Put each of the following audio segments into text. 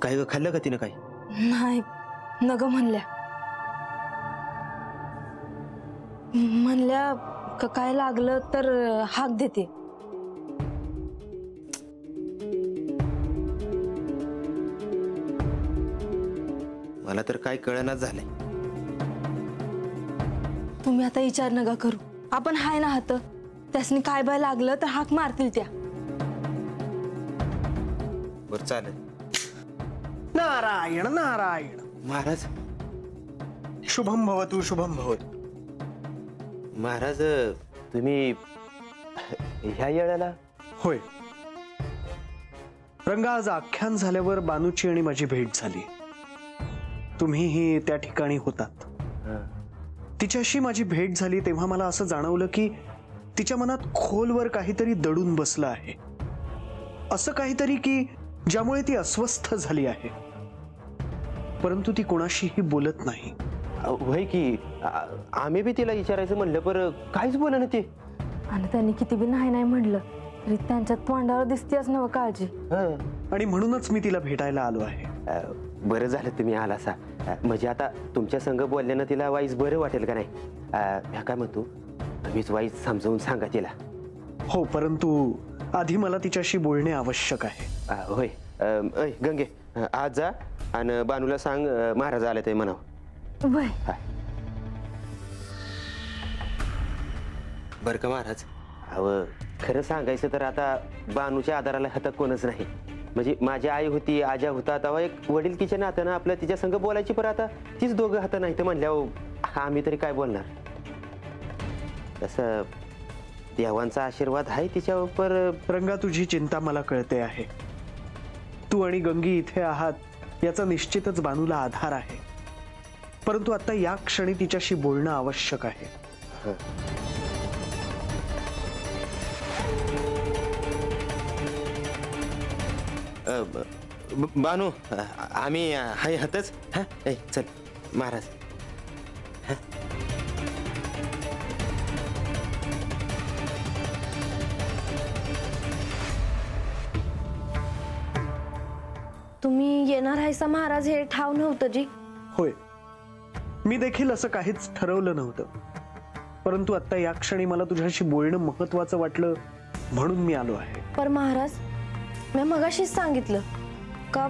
काय खाल्लं का तिनं? काय नाही, नग म्हणल्या काय लागलं तर हाक देते. मला तर काय कळेनाच झालंय. तुम्ही आता विचार नका करू, आपण हाय ना हात. त्यासनी काय बाय लागलं तर हाक मारतील त्या. बरं चालेल. नारायण नारायण. महाराज शुभम भवतु शुभम भवतु. महाराज तुम्ही ह्या येळाला? होय रंगा, आज आख्यान झाल्यावर बानूची आणि माझी भेट झाली. तुम्हीही त्या ठिकाणी होतात. तिच्याशी माझी भेट झाली तेव्हा मला असं जाणवलं की तिच्या मनात खोलवर काहीतरी दडून बसलं आहे. असं काहीतरी की ज्यामुळे ती अस्वस्थ झाली आहे. परंतु ती कोणाशीही बोलत नाही. होय की आम्ही बी तिला विचारायचं म्हणलं पर काहीच बोला ना ते. आणि त्यांनी किती बी नाही म्हणलं तरी त्यांच्यात तोंडावर दिसतेच ना काळजी. आणि म्हणूनच मी तिला भेटायला आलो आहे. बरं झालं तुम्ही आलासा. म्हणजे आता तुमच्या संग बोलल्यानं तिला वाईस बरं वाटेल का नाही? ह्या काय म्हणतो, तुम्हीच वाईस समजावून सांगा तिला. हो, परंतु आधी मला तिच्याशी बोलणे आवश्यक आहे. होय गंगे, आज जा आणि बानूला सांग महाराज आले ते म्हणावं. बरं का महाराज? खरं सांगायचं तर आता बानूच्या आधाराला हातात कोणच नाही. म्हणजे माझी आई होती, आजा होता, तेव्हा एक वडीलकीच्या नात्यानं आपल्या तिच्या संग बोलायची. पण आता तीच दोघं हात नाही तर म्हणल्यावर आम्ही तरी काय बोलणार? तसं देवांचा आशीर्वाद आहे तिच्यावर. रंगा, तुझी चिंता मला कळते आहे. तू आणि गंगी इथे आहात याचा निश्चितच बानूला आधार आहे. परंतु आता या क्षणी तिच्याशी बोलणं आवश्यक आहे. बानू, आम्ही हाय हातच. हा चल महाराज. तुम्ही येणार आहेसा महाराज हे ठाव नव्हतं जी? होय, मी देखील असं काहीच ठरवलं नव्हतं. परंतु आता या क्षणी मला तुझ्याशी बोलणं महत्वाचं वाटलं म्हणून मी आलो आहे. पर महाराज, मी मगाशीच सांगितलं का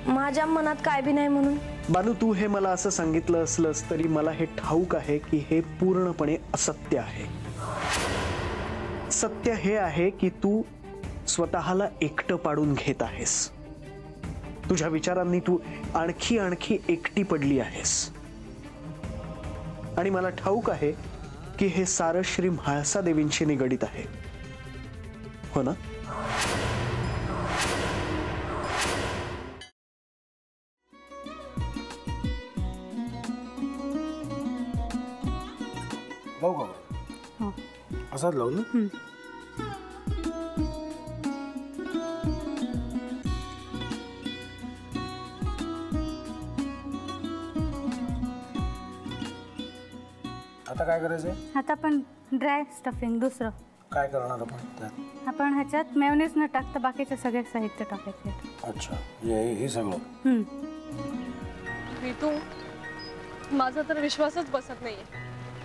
माझ्या मनात काय बी नाही म्हणून. बानू, तू हे मला असं सांगितलं असलंस तरी मला हे ठाऊक आहे की हे पूर्णपणे असत्य आहे. सत्य हे आहे की तू स्वतःला एकटं पाडून घेत आहेस. तुझ्या विचारांनी तू आणखी आणखी एकटी पडली आहेस. आणि मला ठाऊक आहे की हे सारं श्री म्हाळसा देवींशी निगडित आहे. हो ना? असाच लावू ना. आता काय करायचंय? आता आपण ड्राय स्टफिंग दुसरं काय करणार आपण त्यात? आपण ह्याच्यात मेयोनीज न टाकता बाकीचे सगळे साहित्य टाकायचे. अच्छा, हे सगळं. ऋतू, माझा तर विश्वासच बसत नाहीये.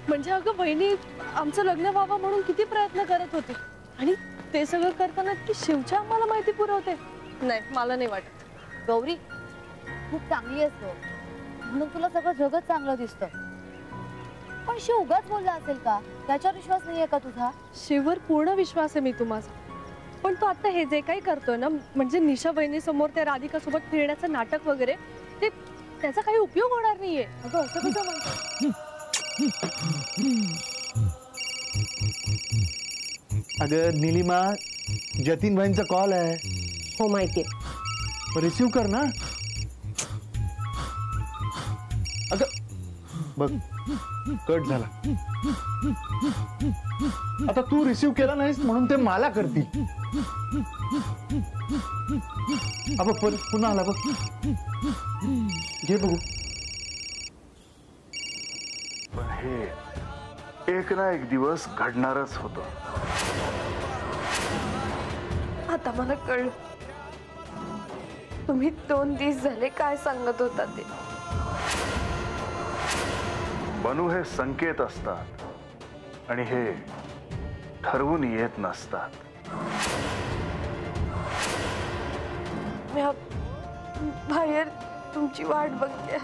म्हणजे अगं बहिणी आमचं लग्न व्हावं म्हणून किती प्रयत्न करत होते आणि ते सगळं करताना की शिवच्या आम्हाला माहिती पुरवते. नाही, मला नाही वाटत. गौरी खूप चांगली असतो म्हणून तुला सगळं जगत चांगलं दिसतं. पण शिव उगाच बोलला असेल का? त्याच्यावर विश्वास नाहीये का तुझा? शिववर पूर्ण विश्वास आहे मी तुम्हाला. पण तो आता हे जे काही करतोय ना, म्हणजे निशा बहिणी समोर त्या राधिका सोबत फिरण्याचं नाटक वगैरे, ते त्याचा काही उपयोग होणार नाहीये. अगं असं कसं म्हणतो? अगं नीलिमा, जतीन भाईंचा कॉल आहे. हो माहितीये. रिसीव कर ना. अगं बघ, कट झाला. आता तू रिसीव केला नाहीस म्हणून ते मला करतील. अब पुन्हा आला बघ. घे बघू. पण हे एक ना एक दिवस घडणारच होतं. आता मला कळलं तुम्ही 2 दिवस झाले काय सांगत होता ते. बनू हे संकेत असतात आणि हे ठरवून येत नसतात. मी बाहेर तुमची वाट बघते.